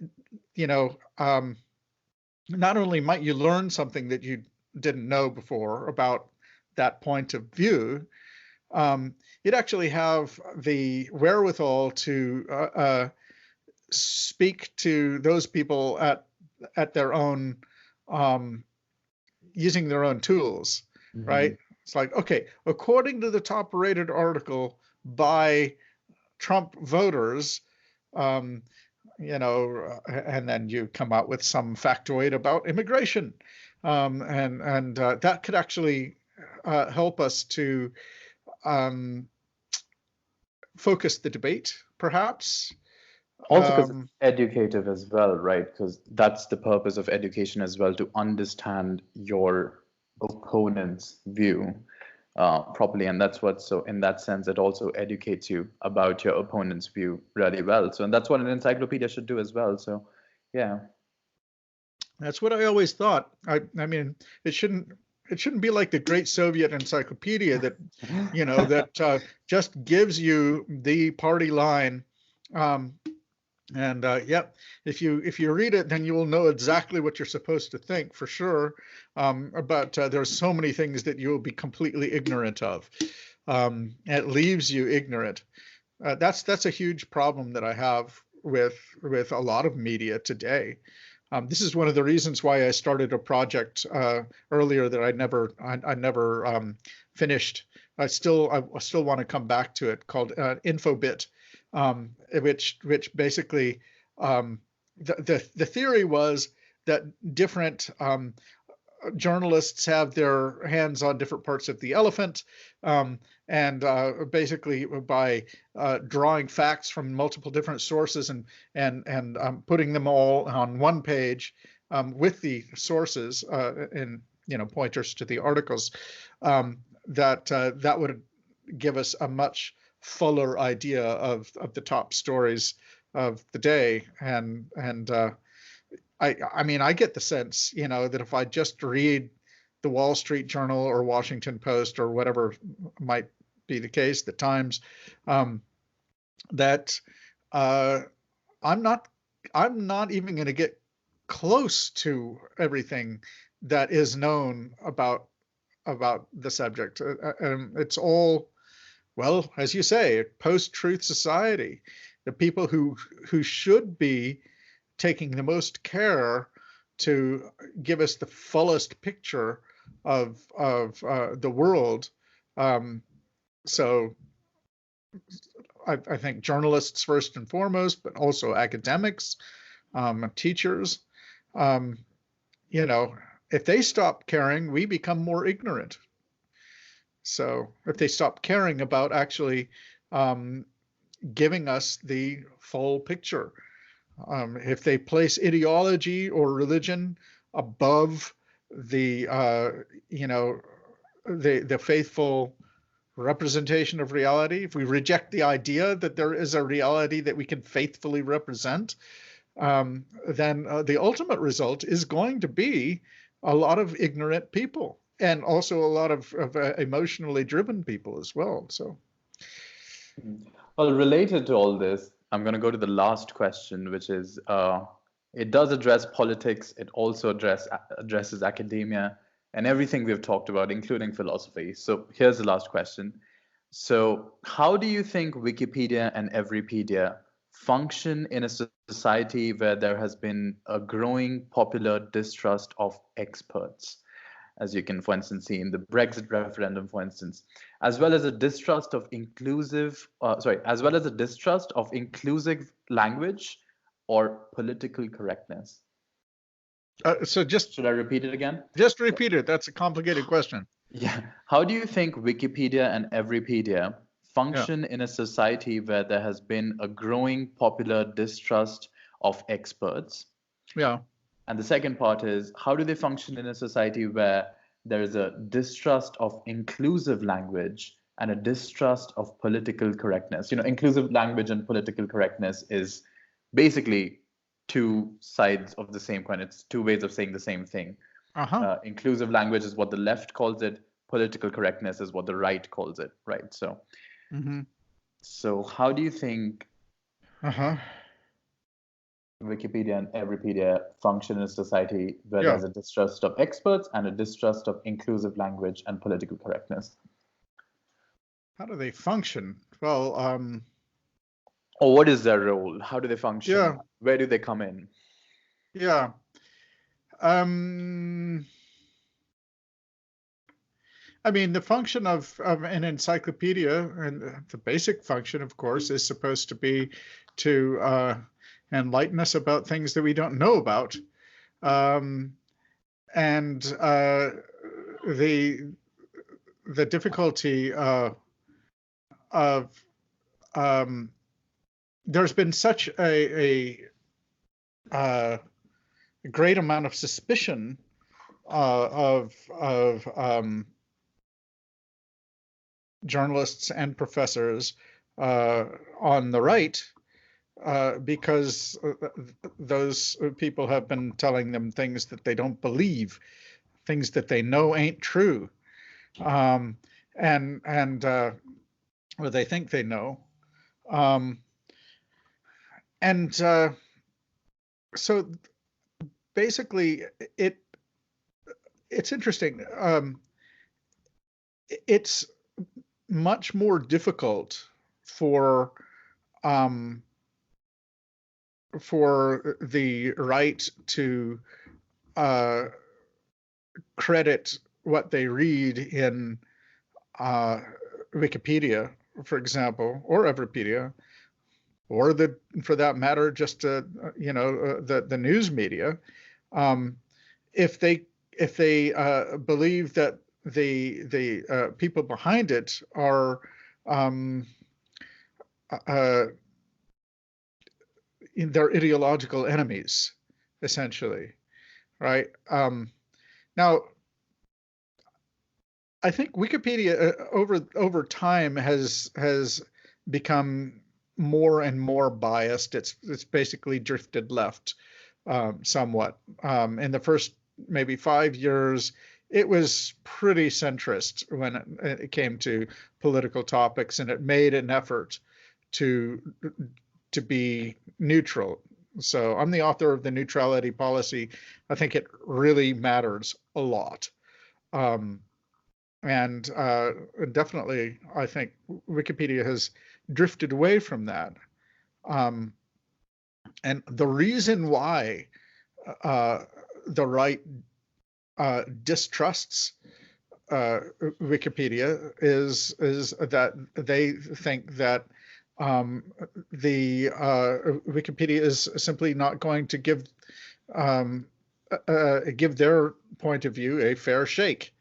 you know, not only might you learn something that you didn't know before about that point of view, um, you'd actually have the wherewithal to speak to those people at their own um, using their own tools, Mhm. right? It's like, okay, according to the top rated article by Trump voters, um, and then you come out with some factoid about immigration, and that could actually help us to um, focus the debate, perhaps. Also, because it's Um, educative as well, right? Because that's the purpose of education as well, to understand your opponent's view properly. And that's what, so in that sense, it also educates you about your opponent's view really well. So, and that's what an encyclopedia should do as well. So, yeah. that's what I always thought. I mean, it shouldn't it shouldn't be like the Great Soviet Encyclopedia that just gives you the party line. Um, And yep, if you read it, then you will know exactly what you're supposed to think for sure. But there's so many things that you will be completely ignorant of. It leaves you ignorant. That's a huge problem that I have with a lot of media today. This is one of the reasons why I started a project earlier that I never finished. I still want to come back to it, called Infobit, which basically the theory was that different journalists have their hands on different parts of the elephant, um, and basically by drawing facts from multiple different sources and putting them all on one page with the sources and pointers to the articles, that would give us a much fuller idea of the top stories of the day. I mean, I get the sense, that if I just read the Wall Street Journal or Washington Post or whatever might be the case, the Times, um, that uh, I'm not I'm not even going to get close to everything that is known about the subject. It's all, well, as you say, post-truth society. The people who should be taking the most care to give us the fullest picture of the world. Um, so I think journalists first and foremost, but also academics, teachers. Um, you know, if they stop caring, we become more ignorant. So if they stop caring about actually um, giving us the full picture, if they place ideology or religion above the you know the faithful representation of reality, if we reject the idea that there is a reality that we can faithfully represent, then the ultimate result is going to be a lot of ignorant people, and also a lot of emotionally driven people as well. So Well, related to all this, I'm going to go to the last question, which is it does address politics, it also addresses academia and everything we've talked about, including philosophy. So here's the last question. So, how do you think Wikipedia and Everypedia function in a society where there has been a growing popular distrust of experts? As you can, for instance, see in the Brexit referendum, for instance, as well as a distrust of as well as a distrust of inclusive language or political correctness. So Should I repeat it again? just repeat it. That's a complicated question. Yeah. How do you think Wikipedia and Everypedia Yeah. function in a society where there has been a growing popular distrust of experts? Yeah. And the second part is, how do they function in a society where there is a distrust of inclusive language and a distrust of political correctness? You know, inclusive language and political correctness is basically two sides of the same coin. It's two ways of saying the same thing. Uh-huh. Inclusive language is what the left calls it. Political correctness is what the right calls it, right? So, Mm-hmm. so how do you think Uh-huh. Wikipedia and Everypedia function in a society where Yeah. there's a distrust of experts and a distrust of inclusive language and political correctness? How do they function? Well, Or what is their role? How do they function? yeah. Where do they come in? Yeah. Um, I mean, the function of an encyclopedia, and the basic function, of course, is supposed to be to enlighten us about things that we don't know about. Um, and the difficulty of there's been such a great amount of suspicion of journalists and professors on the right because those people have been telling them things that they don't believe, things that they know ain't true, and or they think they know, and so basically it's interesting. It's much more difficult for the right to credit what they read in Wikipedia, for example, or Everpedia, or for that matter, just the news media, if they believe that the people behind it are their ideological enemies, essentially, right? Now, I think Wikipedia over time has become more and more biased. It's basically drifted left somewhat. In the first maybe 5 years, it was pretty centrist when it came to political topics, and it made an effort to be neutral. So I'm the author of the neutrality policy. I think it really matters a lot. And definitely, I think Wikipedia has drifted away from that. And the reason why the right distrusts Wikipedia is that they think that the Wikipedia is simply not going to give their point of view a fair shake.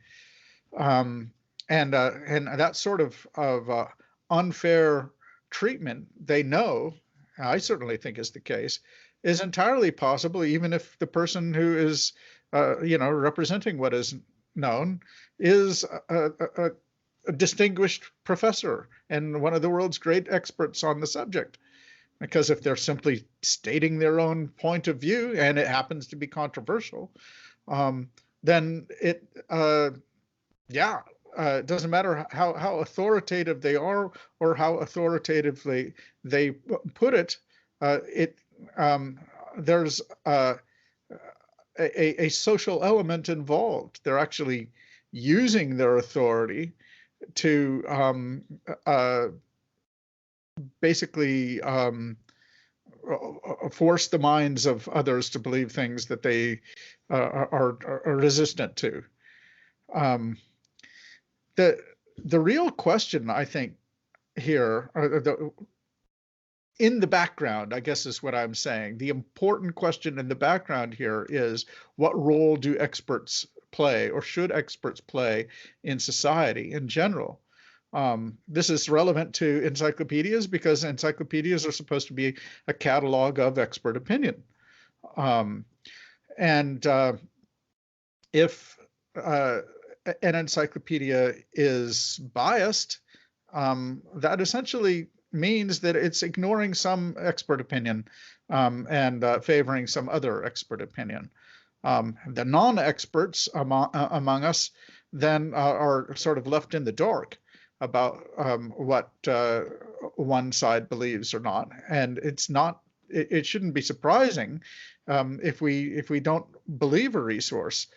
And that sort of unfair treatment, they know, I certainly think is the case, is entirely possible, even if the person who is, representing what is known is a distinguished professor and one of the world's great experts on the subject. Because if they're simply stating their own point of view and it happens to be controversial, then it, yeah, doesn't matter how authoritative they are or how authoritatively they put it. It there's a social element involved. They're actually using their authority to basically force the minds of others to believe things that they are resistant to. The real question, I think, here, in the background, I guess is what I'm saying. The important question in the background here is, what role do experts play, or should experts play, in society in general? This is relevant to encyclopedias because encyclopedias are supposed to be a catalog of expert opinion. And if an encyclopedia is biased, that essentially means that it's ignoring some expert opinion and favoring some other expert opinion. The non-experts among us then are sort of left in the dark about what one side believes or not, and it shouldn't be surprising if we don't believe a resource,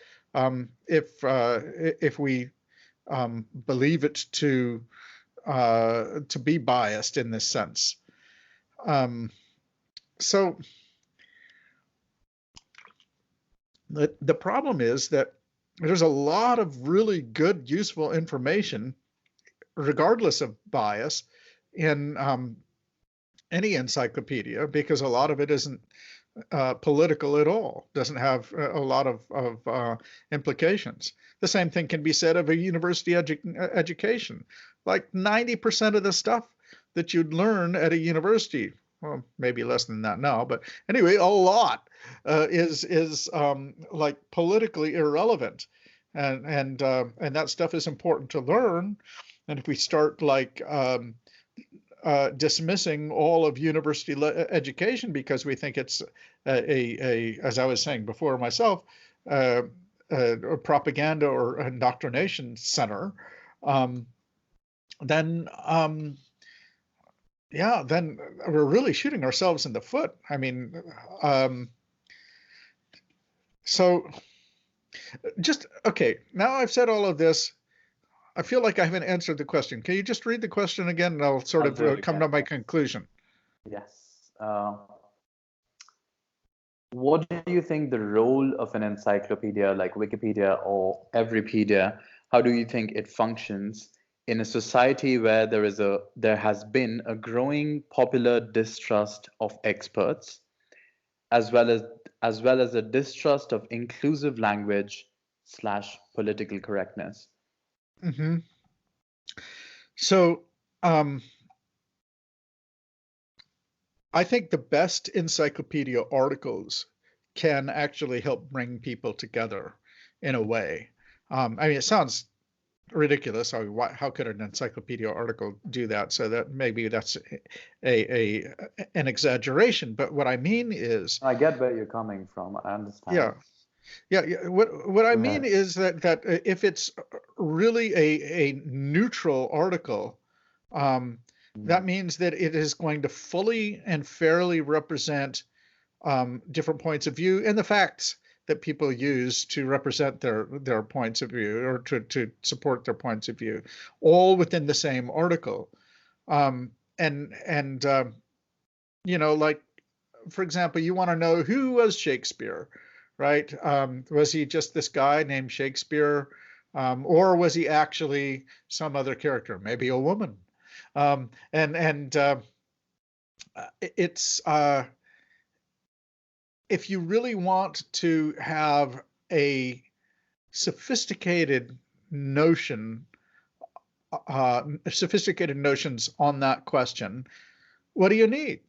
if we believe it to be biased in this sense. So the problem is that there's a lot of really good, useful information, regardless of bias, in any encyclopedia, because a lot of it isn't political at all, doesn't have a lot of implications. The same thing can be said of a university education. Like 90% of the stuff that you'd learn at a university, well, maybe less than that now, but anyway, a lot is like politically irrelevant, and that stuff is important to learn. And if we start like dismissing all of university education because we think it's as I was saying before myself, a propaganda or indoctrination center, then then we're really shooting ourselves in the foot. I mean, so just, okay, now I've said all of this, I feel like I haven't answered the question. Can you just read the question again, and I'll sort of come to my conclusion? Yes. What do you think the role of an encyclopedia like Wikipedia or Everypedia, how do you think it functions in a society where there has been a growing popular distrust of experts, as well as a distrust of inclusive language / political correctness? Mm-hmm. So I think the best encyclopedia articles can actually help bring people together in a way. I mean, it sounds ridiculous. How could an encyclopedia article do that? So that maybe that's an exaggeration. But what I mean is, I get where you're coming from. I understand. Yeah. What I mean is that if it's really a neutral article, that means that it is going to fully and fairly represent different points of view and the facts that people use to represent their points of view, or to support their points of view, all within the same article. Like, for example, you want to know, who was Shakespeare, right? Was he just this guy named Shakespeare, or was he actually some other character, maybe a woman? It's if you really want to have a sophisticated notions on that question, what do you need?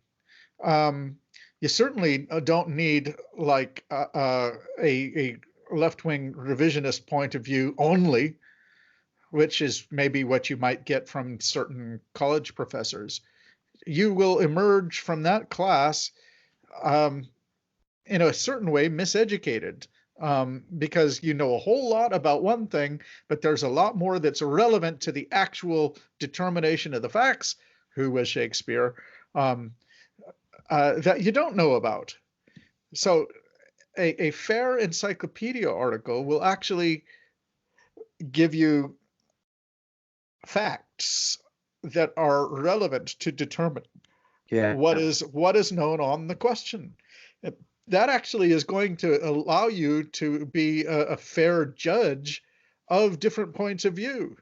You certainly don't need like a left-wing revisionist point of view only, which is maybe what you might get from certain college professors. You will emerge from that class in a certain way miseducated, because you know a whole lot about one thing, but there's a lot more that's relevant to the actual determination of the facts, who was Shakespeare, um, that you don't know about. So a fair encyclopedia article will actually give you facts that are relevant to determine Yeah. what is known on the question. That actually is going to allow you to be a fair judge of different points of view,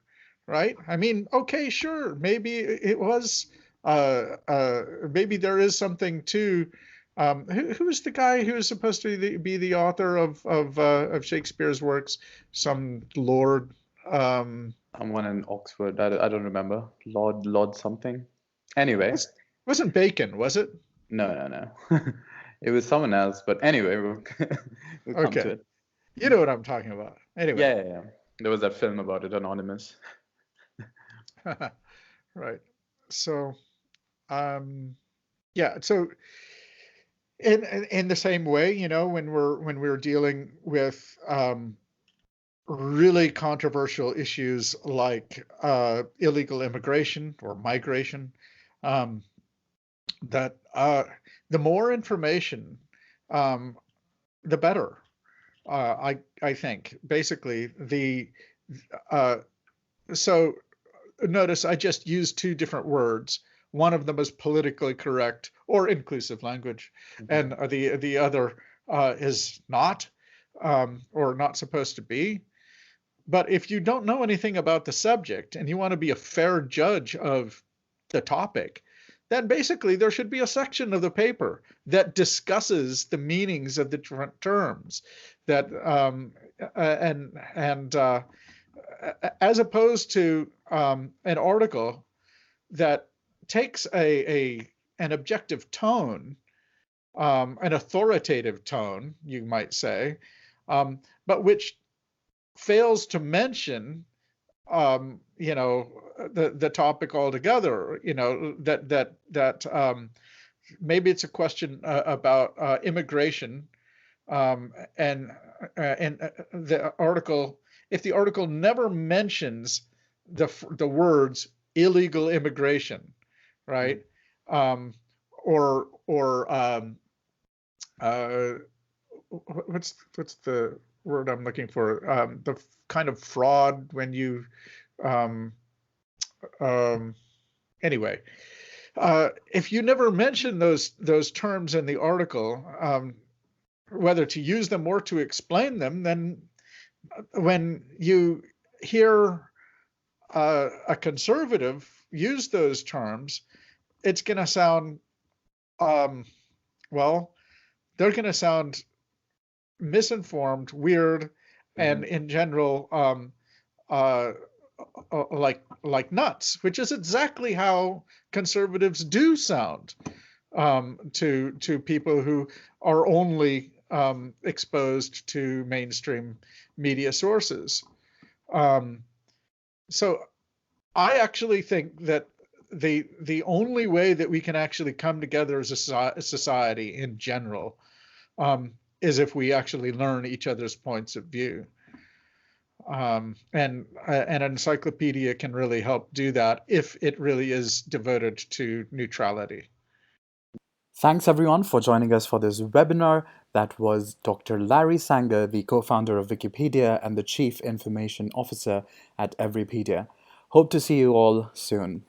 right? I mean, okay, sure, maybe it was, maybe there is something to. Who is the guy who is supposed to be the author of Shakespeare's works? Some lord. Someone in Oxford. I don't remember. Lord something. Anyway, Wasn't Bacon, was it? no. It was someone else. But anyway, we'll come to Okay, it. you know what I'm talking about. Anyway, Yeah. There was that film about it, Anonymous. right. So, yeah. So, in the same way, you know, when we're dealing with really controversial issues like illegal immigration or migration, um, that the more information, um, the better. I think basically uh, so notice I just used two different words. One of them is politically correct or inclusive language, and the other is not, or not supposed to be. But if you don't know anything about the subject and you want to be a fair judge of the topic, then basically there should be a section of the paper that discusses the meanings of the different terms, that and as opposed to an article that takes an objective tone, an authoritative tone, you might say, but which fails to mention, you know, the topic altogether. You know, that maybe it's a question about immigration, and the article, if the article never mentions the words illegal immigration, right? Or uh, what's the word I'm looking for? The kind of fraud when you um, um, anyway. If you never mention those terms in the article, whether to use them or to explain them, then when you hear a conservative use those terms, it's going to sound, um, well, they're going to sound misinformed, weird, and in general, uh, like nuts, which is exactly how conservatives do sound to people who are only exposed to mainstream media sources. So I actually think that the only way that we can actually come together as a society in general, is if we actually learn each other's points of view. And an encyclopedia can really help do that if it really is devoted to neutrality. Thanks everyone for joining us for this webinar. That was Dr. Larry Sanger, the co-founder of Wikipedia and the Chief Information Officer at Everypedia. Hope to see you all soon.